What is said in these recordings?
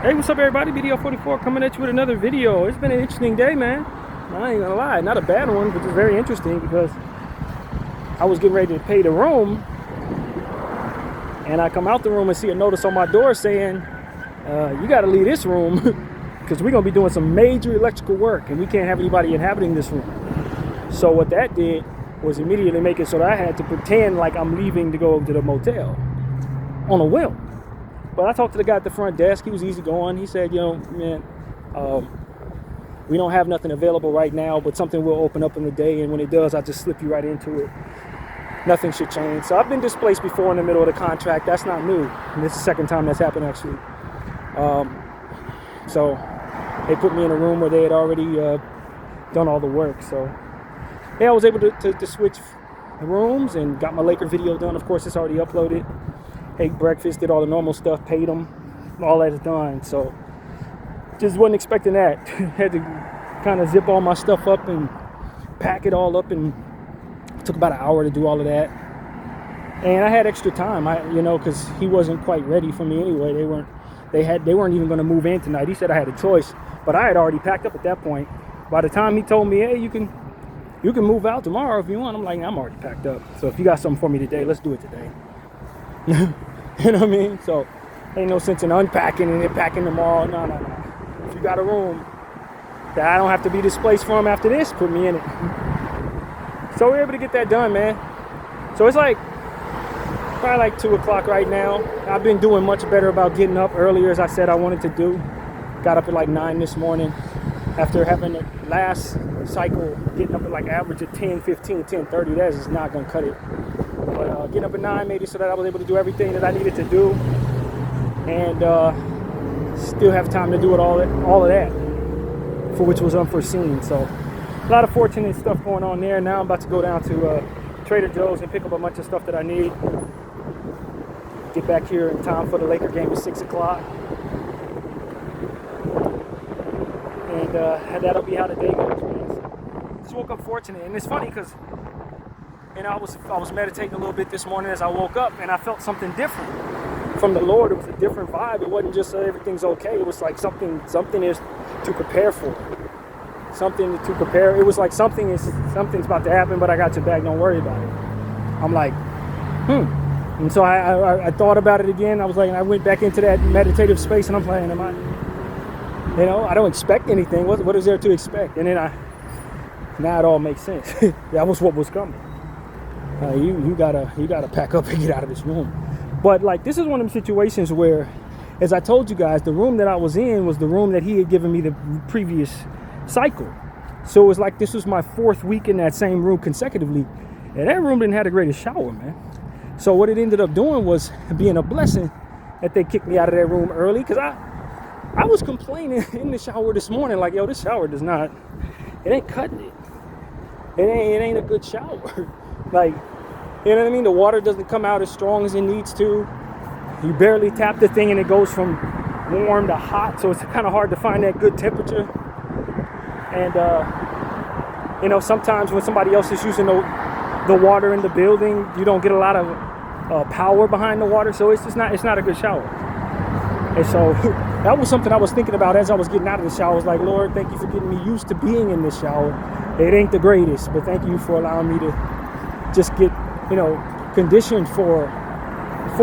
Hey, what's up, everybody? Bdf 44 coming at you with another video. It's been an interesting day, man. I ain't gonna lie, not a bad one, but just very interesting because I was getting ready to pay the room, and I come out the room and see a notice on my door saying, "You got to leave this room because we're gonna be doing some major electrical work, and we can't have anybody inhabiting this room." So what that did was immediately make it so that I had to pretend like I'm leaving to go to the motel on a whim. But I talked to the guy at the front desk. He was easygoing. He said, man, we don't have nothing available right now, but something will open up in the day, and when it does, I'll just slip you right into it. Nothing should change. So I've been displaced before in the middle of the contract. That's not new. And this is the second time that's happened, actually. So they put me in a room where they had already done all the work. So yeah, I was able to switch rooms and got my Laker video done. Of course, it's already uploaded. Ate breakfast, did all the normal stuff, paid them. All that is done. So just wasn't expecting that. Had to kind of zip all my stuff up and pack it all up, and it took about an hour to do all of that. And I had extra time, because he wasn't quite ready for me anyway. They weren't even going to move in tonight. He said I had a choice, but I had already packed up at that point. By the time he told me, "Hey, you can move out tomorrow if you want," I'm like, "I'm already packed up. So if you got something for me today, let's do it today." You know what I mean? So ain't no sense in unpacking and then packing tomorrow. No. If you got a room that I don't have to be displaced from after this, put me in it. So we're able to get that done, man. So it's probably like 2 o'clock right now. I've been doing much better about getting up earlier, as I said I wanted to do. Got up at like 9 this morning after having the last cycle, getting up at like average of 10:15, 10:30. That is not gonna cut it. But getting up at 9 made it so that I was able to do everything that I needed to do, and still have time to do all of that, for which was unforeseen. So a lot of fortunate stuff going on there. Now I'm about to go down to Trader Joe's and pick up a bunch of stuff that I need. Get back here in time for the Laker game at 6 o'clock. And that'll be how the day goes, man. So just woke up fortunate, and it's funny because I was meditating a little bit this morning as I woke up, and I felt something different from the Lord. It was a different vibe. It wasn't just everything's okay. It was like something is to prepare for. Something to prepare. It was like something's about to happen, but I got your back. Don't worry about it. I'm like, And so I thought about it again. I was like, and I went back into that meditative space, and I'm like, I don't expect anything. What is there to expect? And then now it all makes sense. That was what was coming. You gotta pack up and get out of this room. But like, this is one of them situations where, as I told you guys, the room that I was in was the room that he had given me the previous cycle. So it was like this was my 4th week in that same room consecutively, and that room didn't have the greatest shower, man. So what it ended up doing was being a blessing that they kicked me out of that room early, because I was complaining in the shower this morning, like, yo, this shower it ain't cutting it. It ain't a good shower. Like, you know what I mean? The water doesn't come out as strong as it needs to. You barely tap the thing and it goes from warm to hot, so it's kind of hard to find that good temperature. And sometimes when somebody else is using the water in the building, you don't get a lot of power behind the water, so it's not a good shower. And so that was something I was thinking about as I was getting out of the shower. I was like, Lord, thank you for getting me used to being in this shower. It ain't the greatest, but thank you for allowing me to just get, conditioned for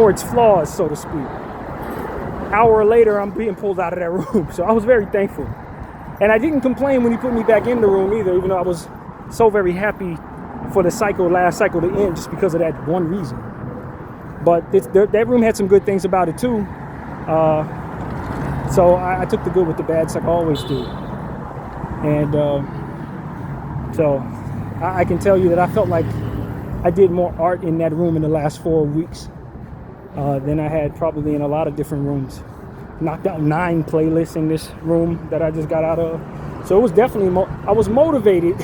its flaws, so to speak. Hour later, I'm being pulled out of that room. So I was very thankful. And I didn't complain when he put me back in the room either, even though I was so very happy for the last cycle to end, just because of that one reason. But that room had some good things about it too. So I took the good with the bad, like I always do. And so I can tell you that I felt like I did more art in that room in the last 4 weeks than I had probably in a lot of different rooms. Knocked out 9 playlists in this room that I just got out of. So it was definitely, I was motivated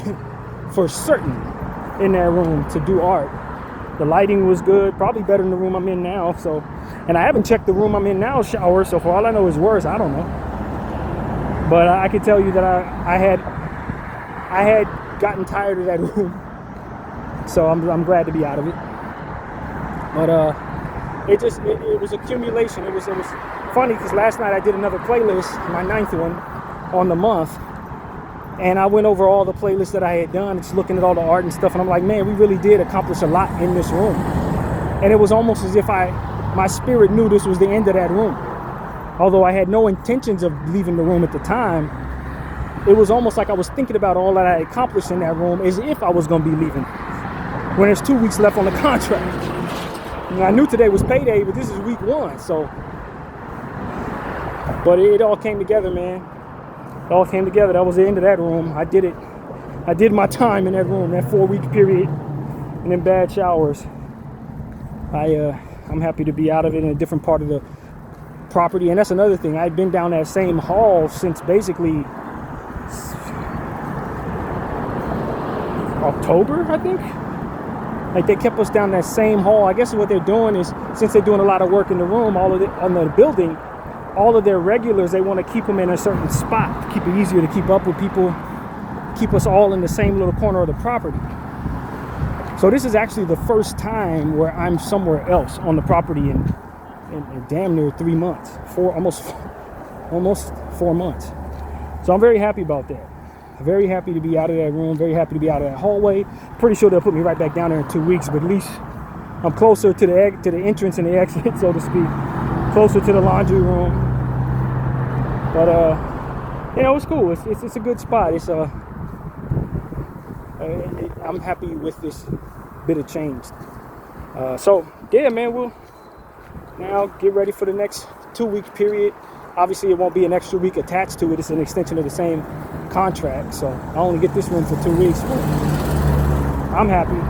for certain in that room to do art. The lighting was good, probably better than the room I'm in now. So, and I haven't checked the room I'm in now shower, so for all I know it's worse. I don't know. But I can tell you that I had gotten tired of that room. So I'm glad to be out of it. But it was accumulation. It was funny because last night I did another playlist, my 9th one, on the month. And I went over all the playlists that I had done, just looking at all the art and stuff. And I'm like, man, we really did accomplish a lot in this room. And it was almost as if my spirit knew this was the end of that room. Although I had no intentions of leaving the room at the time, it was almost like I was thinking about all that I accomplished in that room as if I was going to be leaving when there's 2 weeks left on the contract. And I knew today was payday, but this is week 1. So, but it all came together, man. It all came together. That was the end of that room. I did it. I did my time in that room, that 4-week period, and then bad showers. I'm happy to be out of it in a different part of the property. And that's another thing. I'd been down that same hall since basically October, I think. Like, they kept us down that same hall. I guess what they're doing is, since they're doing a lot of work in the room, on the building, all of their regulars, they want to keep them in a certain spot to keep it easier to keep up with people, keep us all in the same little corner of the property. So this is actually the first time where I'm somewhere else on the property in damn near 3 months, almost 4 months. So I'm very happy about that. Very happy to be out of that room. Very happy to be out of that hallway. Pretty sure they'll put me right back down there in 2 weeks, but at least I'm closer to the entrance and the exit, so to speak. Closer to the laundry room. But it's cool. It's a good spot. I'm happy with this bit of change. So yeah, man, we'll now get ready for the next 2-week period. Obviously, it won't be an extra week attached to it. It's an extension of the same contract. So I only get this room for 2 weeks. I'm happy.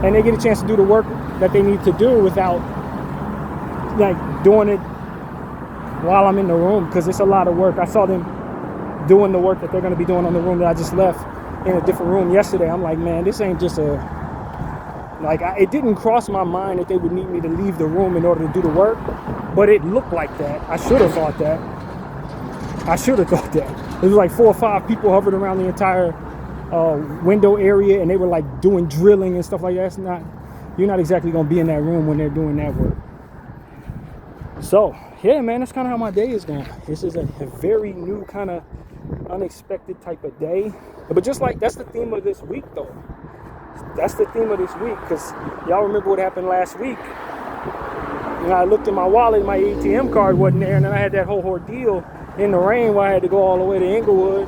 And they get a chance to do the work that they need to do without like doing it while I'm in the room, because it's a lot of work. I saw them doing the work that they're going to be doing on the room that I just left in a different room yesterday. I'm like, man, this ain't just it didn't cross my mind that they would need me to leave the room in order to do the work, but it looked like that. I should have thought that. It was like 4 or 5 people hovered around the entire window area, and they were like doing drilling and stuff like that. You're not exactly going to be in that room when they're doing that work. So, yeah, man, that's kind of how my day is going. This is a very new kind of unexpected type of day. But just like, that's the theme of this week, though. That's the theme of this week, because y'all remember what happened last week. And I looked in my wallet, my ATM card wasn't there, and then I had that whole ordeal in the rain where I had to go all the way to Inglewood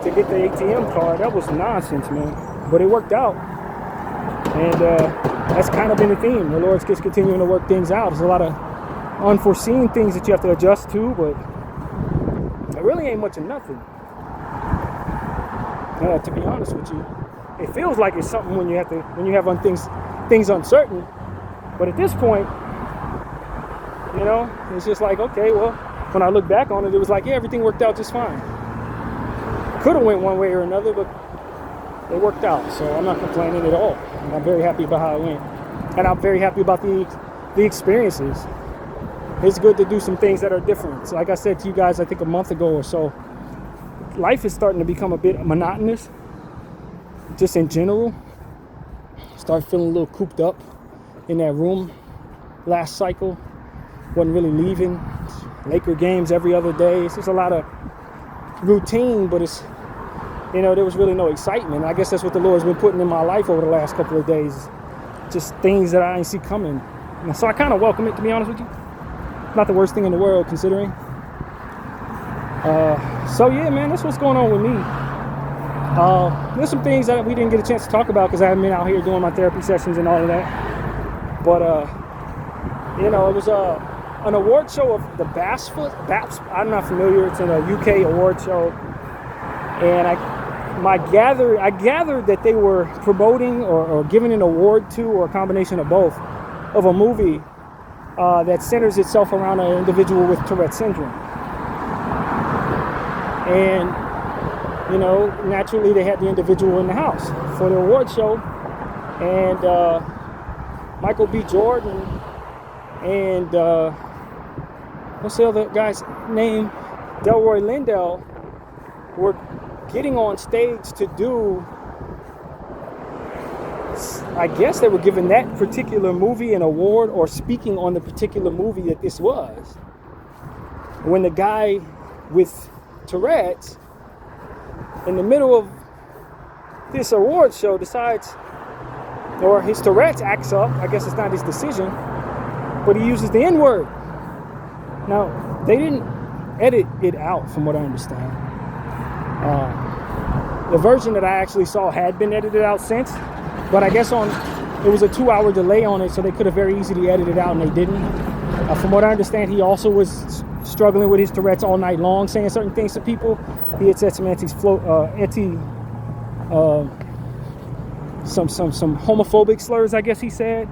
to get the ATM card. That was nonsense, man. But it worked out. And that's kind of been the theme. The Lord's just continuing to work things out. There's a lot of unforeseen things that you have to adjust to, but it really ain't much of nothing. To be honest with you, it feels like it's something when you have things uncertain. But at this point, it's just like, okay, well, when I look back on it, it was like, yeah, everything worked out just fine. Could have went one way or another, but it worked out. So I'm not complaining at all. And I'm very happy about how it went. And I'm very happy about the experiences. It's good to do some things that are different. So like I said to you guys, I think a month ago or so, life is starting to become a bit monotonous, just in general. Start feeling a little cooped up in that room last cycle. Wasn't really leaving. Laker games every other day. It's just a lot of routine, but it's, there was really no excitement. I guess that's what the Lord's been putting in my life over the last couple of days. Just things that I didn't see coming. And so I kind of welcome it, to be honest with you. Not the worst thing in the world, considering. So yeah, man, that's what's going on with me. There's some things that we didn't get a chance to talk about because I haven't been out here doing my therapy sessions and all of that. But it was an award show of the BAPS. I'm not familiar. It's in a UK award show, and I gathered that they were promoting or giving an award to, or a combination of both, of a movie that centers itself around an individual with Tourette syndrome. And, naturally they had the individual in the house for the award show. And Michael B. Jordan and what's the other guy's name? Delroy Lindo were getting on stage to do, I guess they were giving that particular movie an award, or speaking on the particular movie that this was. when the guy with Tourette's in the middle of this award show decides, or his Tourette's acts up, I guess it's not his decision, but he uses the N-word. Now, they didn't edit it out from what I understand. The version that I actually saw had been edited out since, but I guess it was a 2-hour delay on it, so they could have very easily edited it out, and they didn't. From what I understand, he also was struggling with his Tourette's all night long, saying certain things to people. He had said some some homophobic slurs, I guess he said,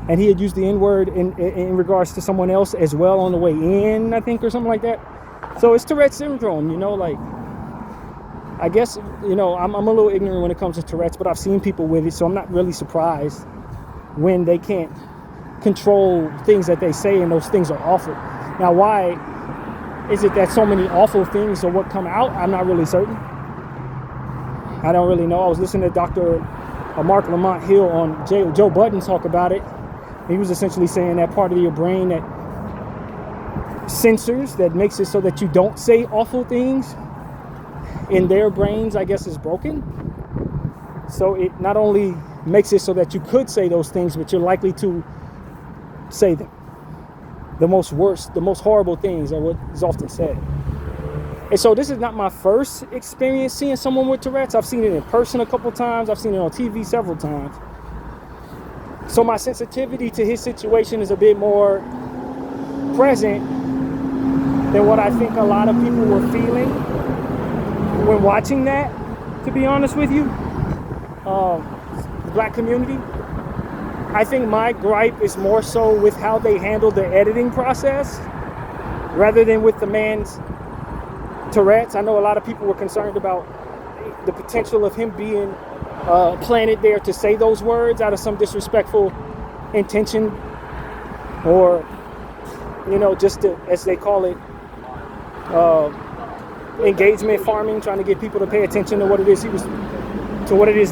and he had used the N-word in regards to someone else as well on the way in, I think, or something like that. So it's Tourette's syndrome, like, I guess, I'm a little ignorant when it comes to Tourette's, but I've seen people with it, so I'm not really surprised when they can't control things that they say, and those things are awful. Now, why is it that so many awful things are what come out? I'm not really certain. I don't really know. I was listening to Dr. Mark Lamont Hill on Joe Budden talk about it. He was essentially saying that part of your brain that censors, that makes it so that you don't say awful things, in their brains, I guess, is broken. So it not only makes it so that you could say those things, but you're likely to say them. The most horrible things are what is often said. And so this is not my first experience seeing someone with Tourette's. I've seen it in person a couple times. I've seen it on TV several times. So my sensitivity to his situation is a bit more present than what I think a lot of people were feeling when watching that, to be honest with you. The black community. I think my gripe is more so with how they handle the editing process rather than with the man's Tourette's. I know a lot of people were concerned about the potential of him being planted there to say those words out of some disrespectful intention, or just to, as they call it, engagement farming, trying to get people to pay attention to what it is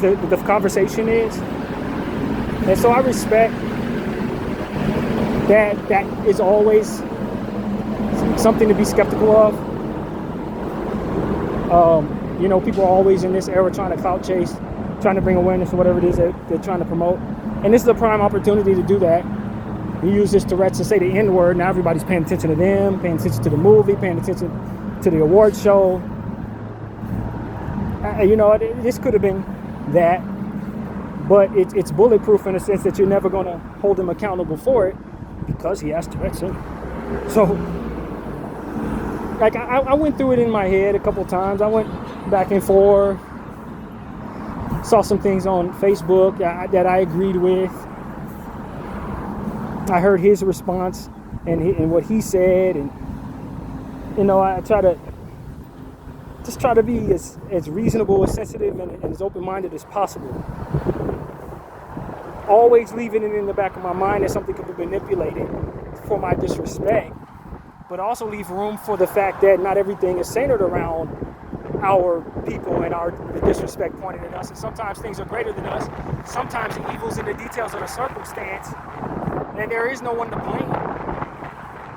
the conversation is. And so I respect that is always something to be skeptical of. People are always in this era trying to clout chase, trying to bring awareness to whatever it is that they're trying to promote. And this is a prime opportunity to do that. You use this Tourette's to say the N-word. Now everybody's paying attention to them, paying attention to the movie, paying attention to the award show. This could have been that, but it's bulletproof in a sense that you're never going to hold him accountable for it because he has Tourette's syndrome. So, like, I went through it in my head a couple times. I went back and forth, saw some things on Facebook that I agreed with. I heard his response and what he said, and I try to be as reasonable, as sensitive, and as open-minded as possible. Always leaving it in the back of my mind that something could be manipulated for my disrespect, but also leave room for the fact that not everything is centered around our people and the disrespect pointed at us. And sometimes things are greater than us. Sometimes the evil's in the details of the circumstance, and there is no one to blame.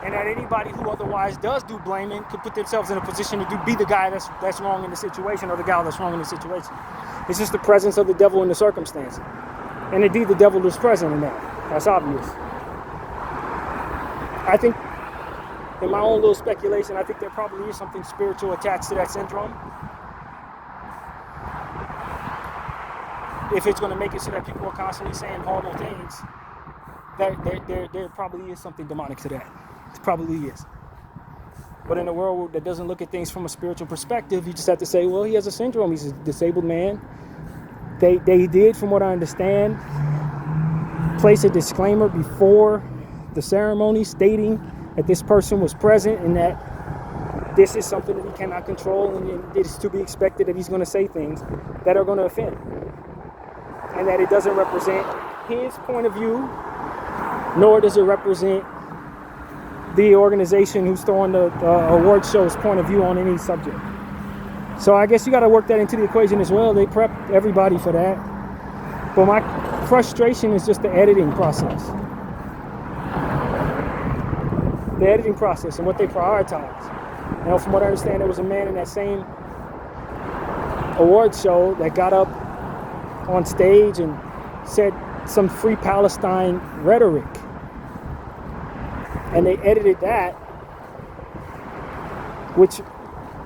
And that anybody who otherwise does do blaming could put themselves in a position to be the guy that's wrong in the situation, or the gal that's wrong in the situation. It's just the presence of the devil in the circumstance. And indeed, the devil is present in that. That's obvious. I think, in my own little speculation, I think there probably is something spiritual attached to that syndrome. If it's going to make it so that people are constantly saying horrible things, there probably is something demonic to that. It probably is. But in a world that doesn't look at things from a spiritual perspective, you just have to say, well, he has a syndrome. He's a disabled man. They did, from what I understand, place a disclaimer before the ceremony stating that this person was present and that this is something that he cannot control, and it is to be expected that he's going to say things that are going to offend, and that it doesn't represent his point of view, nor does it represent the organization who's throwing the award show's point of view on any subject. So I guess you got to work that into the equation as well. They prep everybody for that. But my frustration is just the editing process. the editing process and what they prioritize. You know, from what I understand, there was a man in that same award show that got up on stage and said some Free Palestine rhetoric. And they edited that, which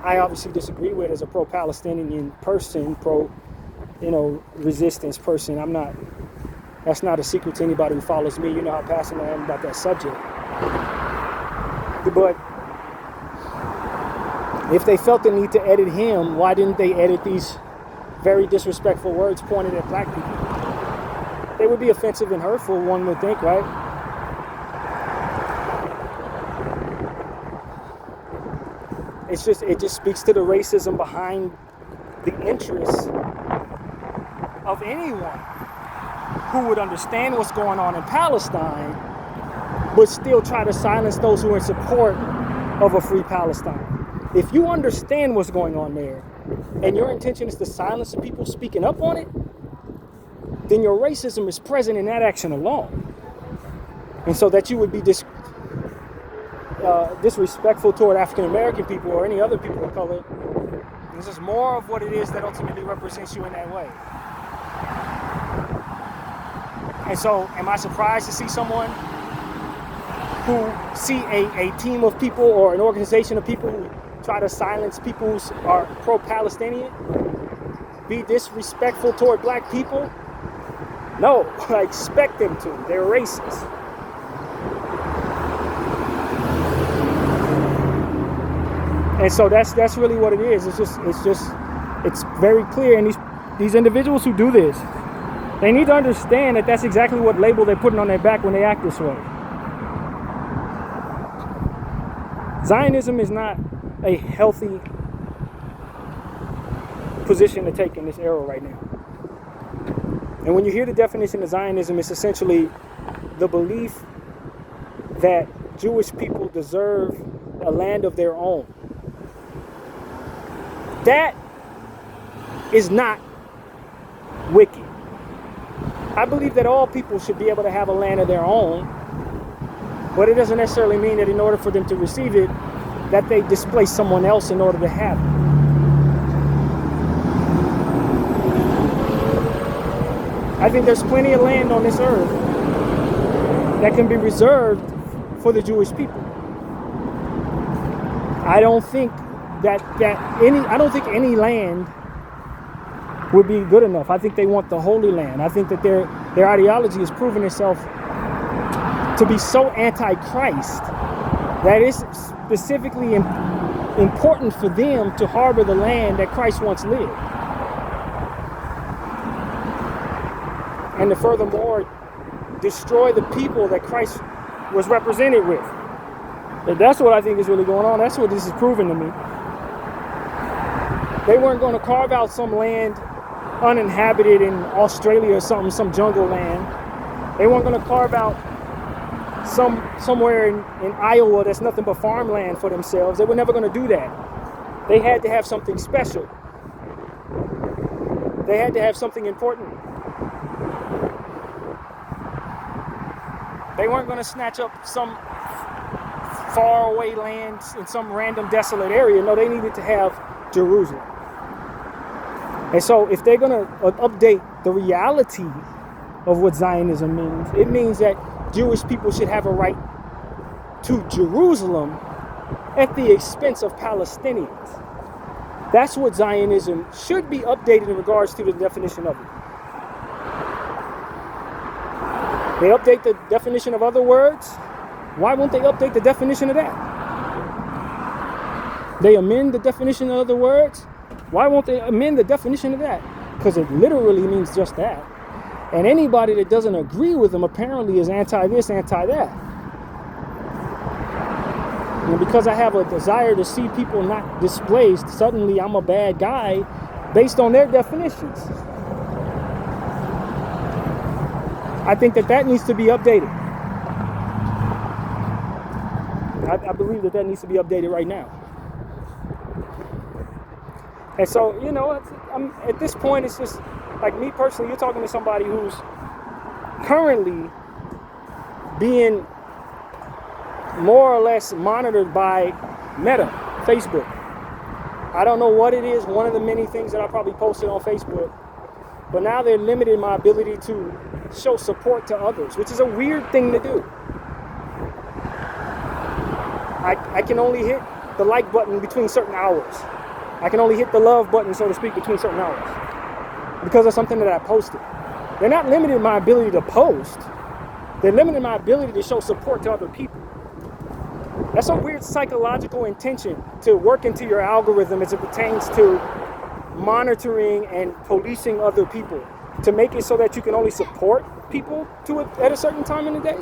I obviously disagree with as a pro-Palestinian person, resistance person. That's not a secret to anybody who follows me. You know how passionate I am about that subject. But if they felt the need to edit him, why didn't they edit these very disrespectful words pointed at black people? They would be offensive and hurtful, one would think, right? It just speaks to the racism behind the interests of anyone who would understand what's going on in Palestine, but still try to silence those who are in support of a free Palestine. If you understand what's going on there, and your intention is to silence the people speaking up on it, then your racism is present in that action alone. And so that you would be disrespectful toward African American people or any other people of color, this is more of what it is that ultimately represents you in that way. And so, am I surprised to see someone who see a team of people or an organization of people who try to silence people who are pro-Palestinian be disrespectful toward black people? No, I expect them to. They're racist. And so that's really what it is. It's very clear. And these individuals who do this, they need to understand that that's exactly what label they're putting on their back when they act this way. Zionism is not a healthy position to take in this era right now. And when you hear the definition of Zionism, it's essentially the belief that Jewish people deserve a land of their own. That is not wicked. I believe that all people should be able to have a land of their own, but it doesn't necessarily mean that in order for them to receive it, that they displace someone else in order to have it. I think there's plenty of land on this earth that can be reserved for the Jewish people. I don't think any land would be good enough. I think they want the Holy Land. I think that their ideology has proven itself to be so anti-Christ that it's specifically important for them to harbor the land that Christ once lived. And to furthermore destroy the people that Christ was represented with. And that's what I think is really going on. That's what this is proving to me. They weren't going to carve out some land uninhabited in Australia or something, some jungle land. They weren't going to carve out somewhere in Iowa that's nothing but farmland for themselves. They were never going to do that. They had to have something special. They had to have something important. They weren't going to snatch up some faraway land in some random desolate area. No, they needed to have Jerusalem. And so if they're going to update the reality of what Zionism means, it means that Jewish people should have a right to Jerusalem at the expense of Palestinians. That's what Zionism should be updated in regards to the definition of it. They update the definition of other words. Why won't they update the definition of that? They amend the definition of other words. Why won't they amend the definition of that? Because it literally means just that. And anybody that doesn't agree with them apparently is anti-this, anti-that. And because I have a desire to see people not displaced, suddenly I'm a bad guy based on their definitions. I think that needs to be updated. I believe that needs to be updated right now. And so, at this point, it's just like me personally, you're talking to somebody who's currently being more or less monitored by Meta, Facebook. I don't know what it is, one of the many things that I probably posted on Facebook, but now they're limiting my ability to show support to others, which is a weird thing to do. I can only hit the like button between certain hours. I can only hit the love button, so to speak, between certain hours because of something that I posted. They're not limiting my ability to post. They're limiting my ability to show support to other people. That's a weird psychological intention to work into your algorithm as it pertains to monitoring and policing other people, to make it so that you can only support people at a certain time in the day.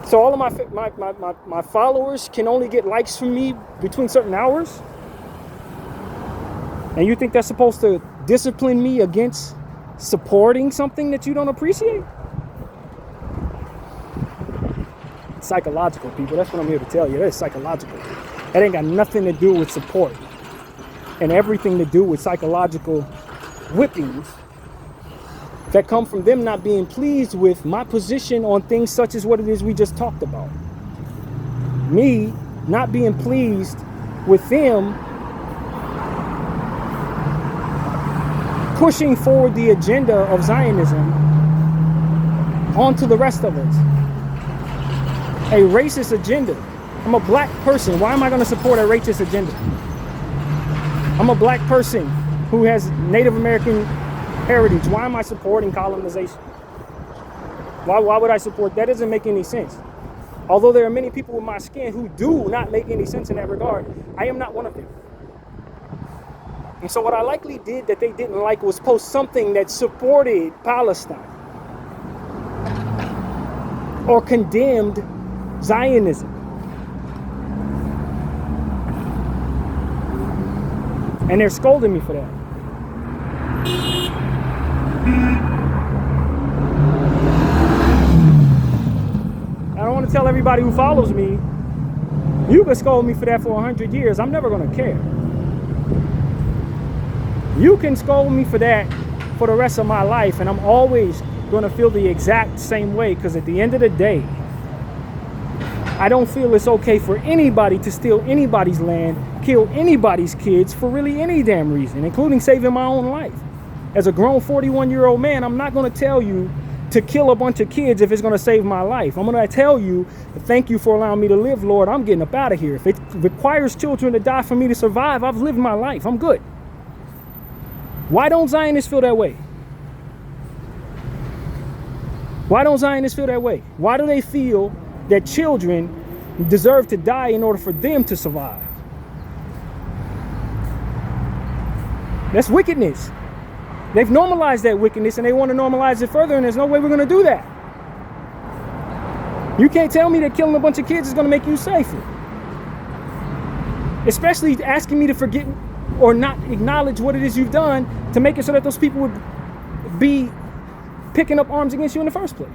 So all of my followers can only get likes from me between certain hours? And you think that's supposed to discipline me against supporting something that you don't appreciate? It's psychological, people. That's what I'm here to tell you. That is psychological. That ain't got nothing to do with support, and everything to do with psychological whippings that come from them not being pleased with my position on things such as what it is we just talked about. Me not being pleased with them pushing forward the agenda of Zionism onto the rest of us. A racist agenda. I'm a black person. Why am I going to support a racist agenda? I'm a black person who has Native American heritage. Why am I supporting colonization? Why would I support? That doesn't make any sense. Although there are many people with my skin who do not make any sense in that regard, I am not one of them. And so what I likely did that they didn't like was post something that supported Palestine or condemned Zionism. And they're scolding me for that. I don't want to tell everybody who follows me, you can scold me for that for 100 years. I'm never going to care. You can scold me for that for the rest of my life, and I'm always going to feel the exact same way, because at the end of the day, I don't feel it's okay for anybody to steal anybody's land, kill anybody's kids for really any damn reason, including saving my own life. As a grown 41-year-old man, I'm not going to tell you to kill a bunch of kids if it's going to save my life. I'm going to tell you, thank you for allowing me to live, Lord. I'm getting up out of here. If it requires children to die for me to survive, I've lived my life. I'm good. Why don't Zionists feel that way? Why don't Zionists feel that way? Why do they feel that children deserve to die in order for them to survive? That's wickedness. They've normalized that wickedness, and they want to normalize it further, and there's no way we're going to do that. You can't tell me that killing a bunch of kids is going to make you safer. Especially asking me to forget or not acknowledge what it is you've done to make it so that those people would be picking up arms against you in the first place.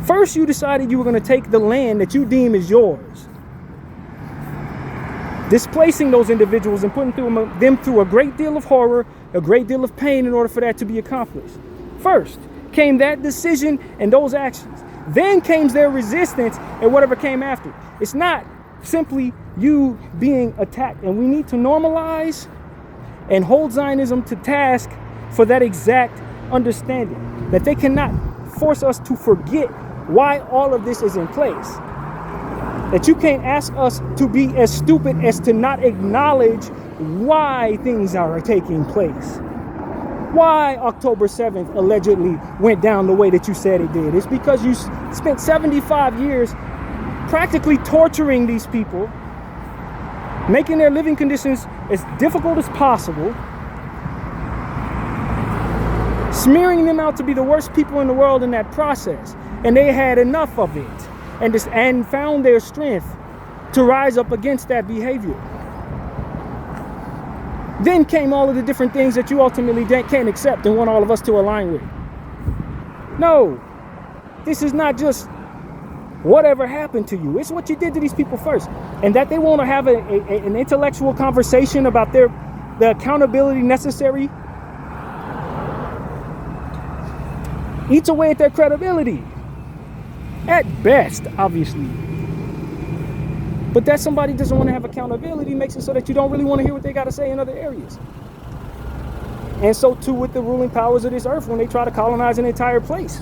First, you decided you were going to take the land that you deem is yours, displacing those individuals and putting them through a great deal of horror, a great deal of pain in order for that to be accomplished. First came that decision and those actions. Then came their resistance and whatever came after. It's not simply you being attacked. And we need to normalize and hold Zionism to task for that exact understanding, that they cannot force us to forget why all of this is in place. That you can't ask us to be as stupid as to not acknowledge why things are taking place. Why October 7th allegedly went down the way that you said it did. It's because you spent 75 years practically torturing these people, making their living conditions as difficult as possible, smearing them out to be the worst people in the world in that process. And they had enough of it and found their strength to rise up against that behavior. Then came all of the different things that you ultimately can't accept and want all of us to align with. No, this is not just whatever happened to you. It's what you did to these people first. And that they want to have an intellectual conversation about the accountability necessary eats away at their credibility. At best, obviously. But that somebody doesn't want to have accountability makes it so that you don't really want to hear what they got to say in other areas. And so too with the ruling powers of this earth when they try to colonize an entire place.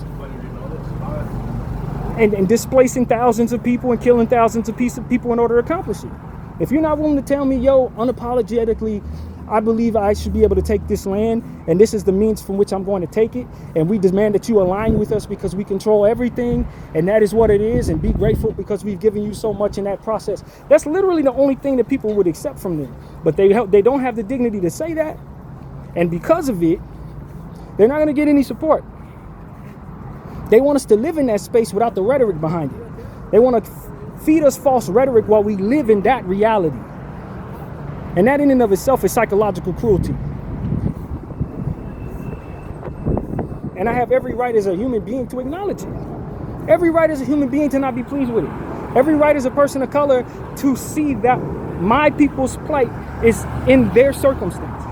And displacing thousands of people and killing thousands of people in order to accomplish it. If you're not willing to tell me, yo, unapologetically, I believe I should be able to take this land, and this is the means from which I'm going to take it, and we demand that you align with us because we control everything, and that is what it is, and be grateful because we've given you so much in that process. That's literally the only thing that people would accept from them. But they don't have the dignity to say that, and because of it, they're not going to get any support. They want us to live in that space without the rhetoric behind it. They want to feed us false rhetoric while we live in that reality. And that in and of itself is psychological cruelty. And I have every right as a human being to acknowledge it. Every right as a human being to not be pleased with it. Every right as a person of color to see that my people's plight is in their circumstance.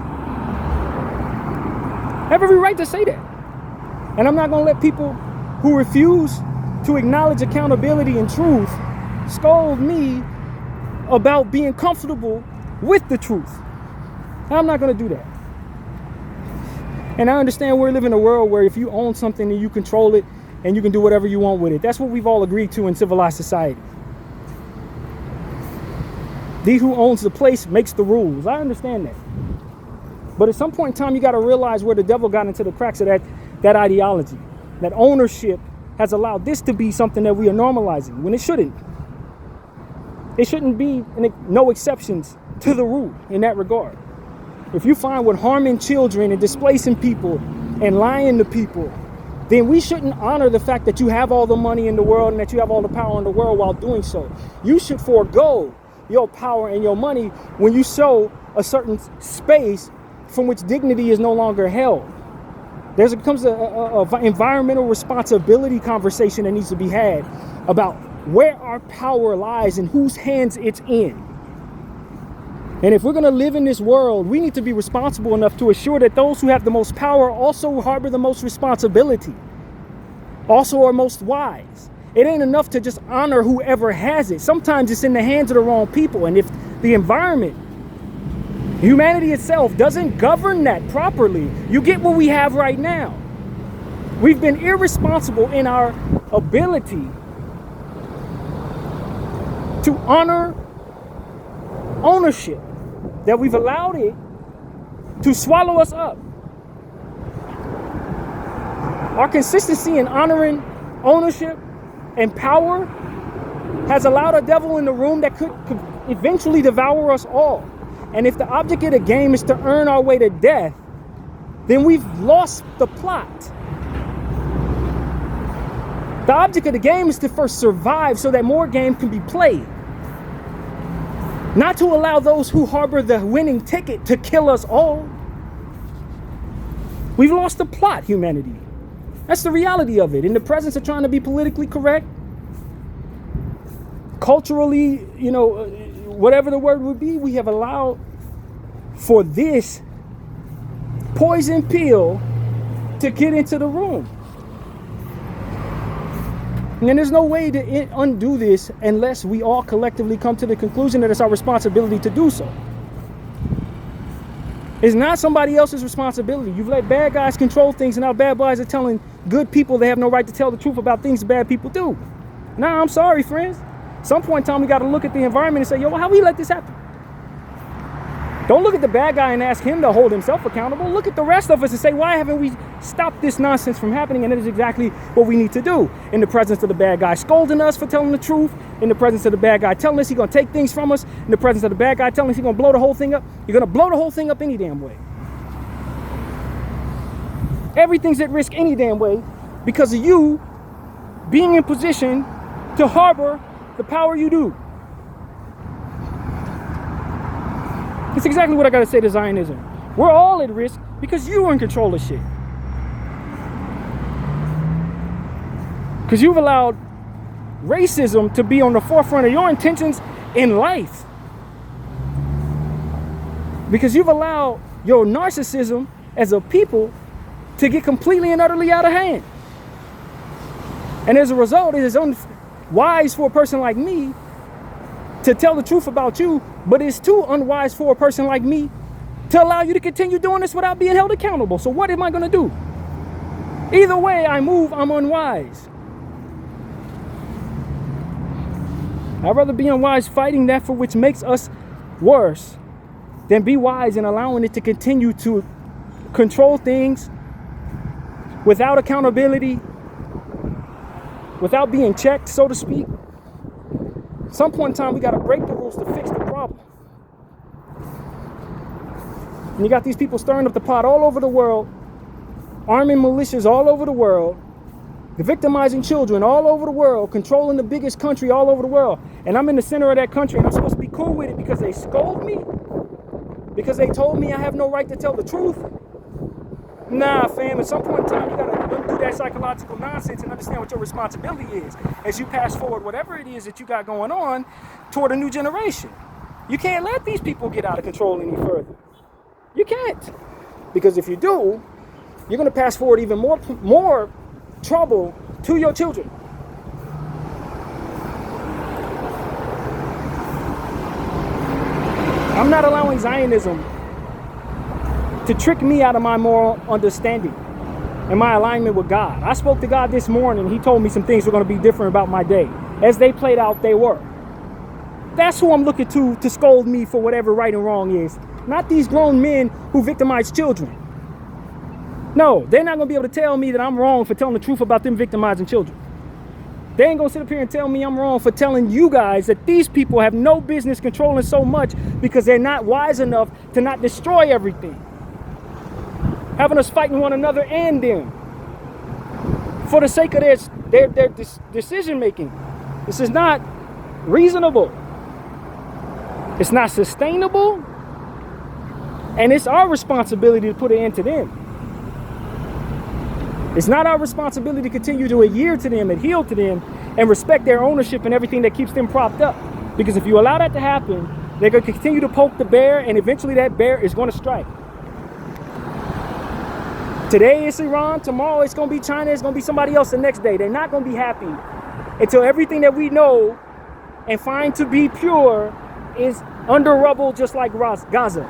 I have every right to say that. And I'm not going to let people who refuse to acknowledge accountability and truth scold me about being comfortable with the truth. I'm not going to do that. And I understand we're living in a world where if you own something and you control it and you can do whatever you want with it. That's what we've all agreed to in civilized society. He who owns the place makes the rules. I understand that. But at some point in time, you got to realize where the devil got into the cracks of that ideology. That ownership has allowed this to be something that we are normalizing when it shouldn't. It shouldn't be no exceptions to the rule in that regard. If you find with harming children and displacing people and lying to people, then we shouldn't honor the fact that you have all the money in the world and that you have all the power in the world while doing so. You should forego your power and your money when you show a certain space from which dignity is no longer held. There comes a environmental responsibility conversation that needs to be had about where our power lies and whose hands it's in. And if we're going to live in this world, we need to be responsible enough to assure that those who have the most power also harbor the most responsibility, also are most wise. It ain't enough to just honor whoever has it. Sometimes it's in the hands of the wrong people. And if the environment, humanity itself, doesn't govern that properly, you get what we have right now. We've been irresponsible in our ability to honor ownership, that we've allowed it to swallow us up. Our consistency in honoring ownership and power has allowed a devil in the room that could eventually devour us all. And if the object of the game is to earn our way to death, then we've lost the plot. The object of the game is to first survive so that more game can be played. Not to allow those who harbor the winning ticket to kill us all. We've lost the plot, humanity. That's the reality of it. In the presence of trying to be politically correct, culturally, whatever the word would be, we have allowed for this poison pill to get into the room. And there's no way to undo this unless we all collectively come to the conclusion that it's our responsibility to do so. It's not somebody else's responsibility. You've let bad guys control things, and now bad guys are telling good people they have no right to tell the truth about things bad people do. Nah, I'm sorry, friends. At some point in time, we got to look at the environment and say, yo, how we let this happen? Don't look at the bad guy and ask him to hold himself accountable. Look at the rest of us and say, why haven't we stopped this nonsense from happening? And that is exactly what we need to do. In the presence of the bad guy scolding us for telling the truth, in the presence of the bad guy telling us he's going to take things from us, in the presence of the bad guy telling us he's going to blow the whole thing up, you're going to blow the whole thing up any damn way. Everything's at risk any damn way because of you being in position to harbor the power you do. It's exactly what I got to say to Zionism. We're all at risk because you are in control of shit. Because you've allowed racism to be on the forefront of your intentions in life. Because you've allowed your narcissism as a people to get completely and utterly out of hand. And as a result, it is unwise for a person like me to tell the truth about you, but it's too unwise for a person like me to allow you to continue doing this without being held accountable. So what am I going to do? Either way I move, I'm unwise. I'd rather be unwise fighting that for which makes us worse than be wise and allowing it to continue to control things without accountability, without being checked, so to speak. At some point in time, we got to break the rules to fix the problem. And you got these people stirring up the pot all over the world, arming militias all over the world, victimizing children all over the world, controlling the biggest country all over the world. And I'm in the center of that country, and I'm supposed to be cool with it because they scold me? Because they told me I have no right to tell the truth? Nah, fam, at some point in time, you gotta undo that psychological nonsense and understand what your responsibility is as you pass forward whatever it is that you got going on toward a new generation. You can't let these people get out of control any further. You can't. Because if you do, you're gonna pass forward even more trouble to your children. I'm not allowing Zionism to trick me out of my moral understanding and my alignment with God. I spoke to God this morning. He told me some things were going to be different about my day. As they played out, they were. That's who I'm looking to scold me for whatever right and wrong is. Not these grown men who victimize children. No, they're not going to be able to tell me that I'm wrong for telling the truth about them victimizing children. They ain't going to sit up here and tell me I'm wrong for telling you guys that these people have no business controlling so much because they're not wise enough to not destroy everything. Having us fighting one another and them for the sake of their decision making. This is not reasonable. It's not sustainable. And it's our responsibility to put an end to them. It's not our responsibility to continue to adhere to them and heal to them and respect their ownership and everything that keeps them propped up. Because if you allow that to happen, they're going to continue to poke the bear, and eventually that bear is going to strike. Today it's Iran, tomorrow it's going to be China, it's going to be somebody else the next day. They're not going to be happy until everything that we know and find to be pure is under rubble, just like Gaza.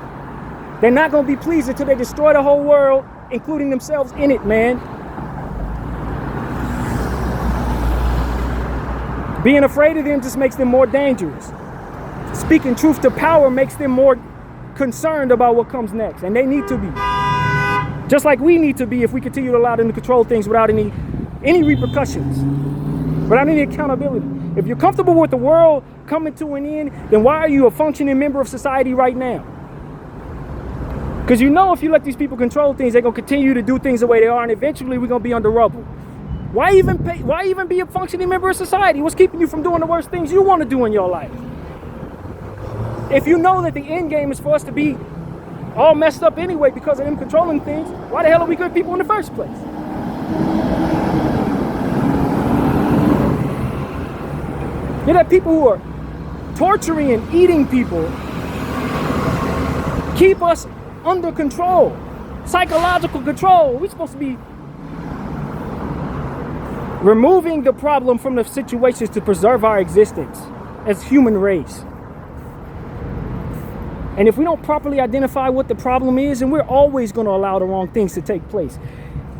They're not going to be pleased until they destroy the whole world, including themselves in it, man. Being afraid of them just makes them more dangerous. Speaking truth to power makes them more concerned about what comes next, and they need to be. Just like we need to be if we continue to allow them to control things without any repercussions, without any accountability. If you're comfortable with the world coming to an end, then why are you a functioning member of society right now? Because you know if you let these people control things, they're going to continue to do things the way they are, and eventually we're going to be under rubble. Why even be a functioning member of society? What's keeping you from doing the worst things you want to do in your life? If you know that the end game is for us to be all messed up anyway because of them controlling things, why the hell are we good people in the first place? You have people who are torturing and eating people, keep us under control, psychological control. We're supposed to be removing the problem from the situations to preserve our existence as human race. And if we don't properly identify what the problem is, then we're always going to allow the wrong things to take place.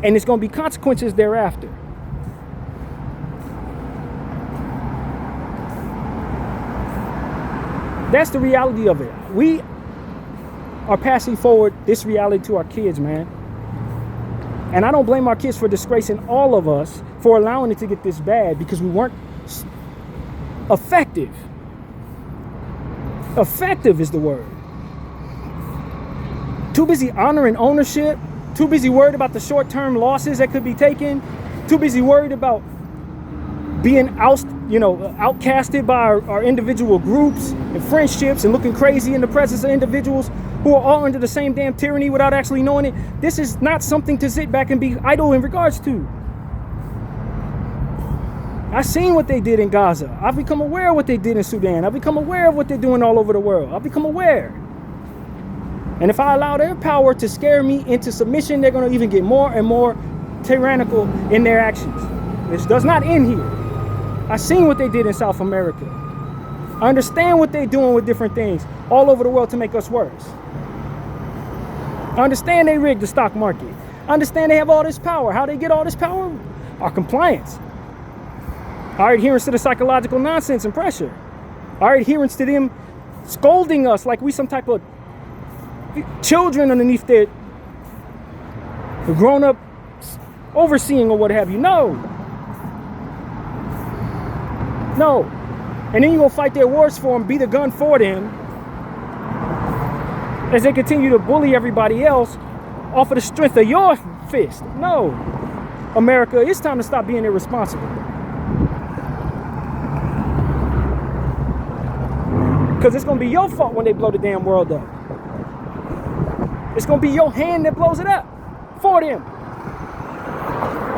And it's going to be consequences thereafter. That's the reality of it. We are passing forward this reality to our kids, man. And I don't blame our kids for disgracing all of us for allowing it to get this bad because we weren't effective. Effective is the word. Too busy honoring ownership, too busy worried about the short-term losses that could be taken, too busy worried about being outcasted by our individual groups and friendships and looking crazy in the presence of individuals who are all under the same damn tyranny without actually knowing it. This is not something to sit back and be idle in regards to. I've seen what they did in Gaza. I've become aware of what they did in Sudan. I've become aware of what they're doing all over the world. I've become aware. And if I allow their power to scare me into submission, they're going to even get more and more tyrannical in their actions. This does not end here. I seen what they did in South America. I understand what they're doing with different things all over the world to make us worse. I understand they rigged the stock market. I understand they have all this power. How they get all this power? Our compliance. Our adherence to the psychological nonsense and pressure. Our adherence to them scolding us like we some type of children underneath their grown-up overseeing or what have you. No. And then you go fight their wars for them, be the gun for them, as they continue to bully everybody else off of the strength of your fist. No. America, it's time to stop being irresponsible. Because it's going to be your fault when they blow the damn world up. It's going to be your hand that blows it up for them.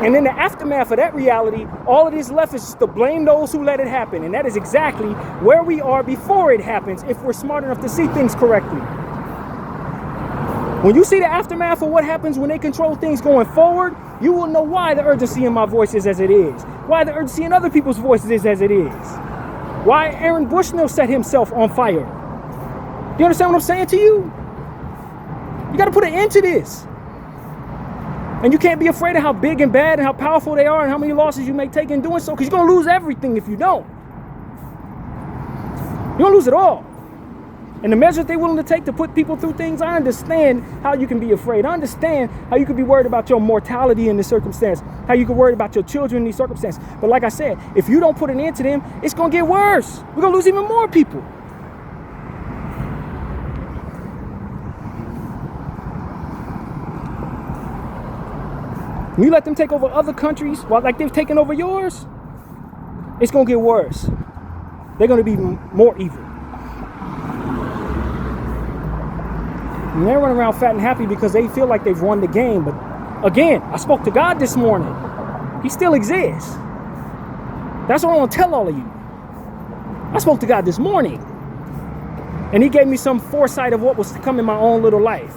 And in the aftermath of that reality, all it is left is to blame those who let it happen. And that is exactly where we are before it happens, if we're smart enough to see things correctly. When you see the aftermath of what happens when they control things going forward, you will know why the urgency in my voice is as it is. Why the urgency in other people's voices is as it is. Why Aaron Bushnell set himself on fire. Do you understand what I'm saying to you? You got to put an end to this. And you can't be afraid of how big and bad and how powerful they are and how many losses you may take in doing so, because you're going to lose everything if you don't. You're going to lose it all. And the measures they're willing to take to put people through things, I understand how you can be afraid. I understand how you can be worried about your mortality in this circumstance, how you can worry about your children in these circumstances. But like I said, if you don't put an end to them, it's going to get worse. We're going to lose even more people. When you let them take over other countries, like they've taken over yours, it's going to get worse. They're going to be more evil. And they're running around fat and happy because they feel like they've won the game. But again, I spoke to God this morning. He still exists. That's what I want to tell all of you. I spoke to God this morning. And he gave me some foresight of what was to come in my own little life.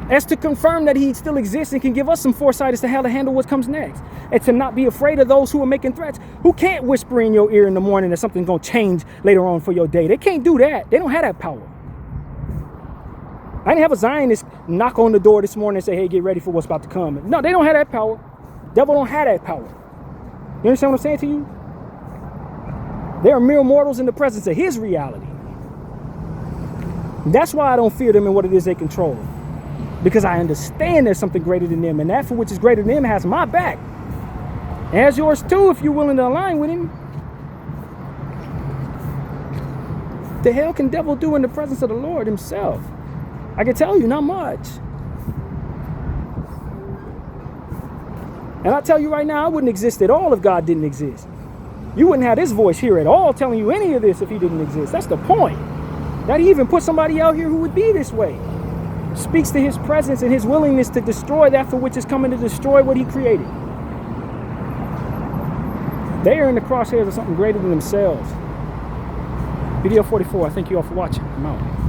As to confirm that he still exists and can give us some foresight as to how to handle what comes next. And to not be afraid of those who are making threats, who can't whisper in your ear in the morning that something's going to change later on for your day. They can't do that. They don't have that power. I didn't have a Zionist knock on the door this morning and say, hey, get ready for what's about to come. No, they don't have that power. Devil don't have that power. You understand what I'm saying to you? They are mere mortals in the presence of his reality. That's why I don't fear them and what it is they control. Because I understand there's something greater than them, and that for which is greater than them has my back. And has yours too, if you're willing to align with him. The hell can devil do in the presence of the Lord himself? I can tell you, not much. And I tell you right now, I wouldn't exist at all if God didn't exist. You wouldn't have this voice here at all telling you any of this if he didn't exist. That's the point. That he even put somebody out here who would be this way. Speaks to his presence and his willingness to destroy that for which is coming to destroy what he created. They are in the crosshairs of something greater than themselves. Video 44, I thank you all for watching. I'm out.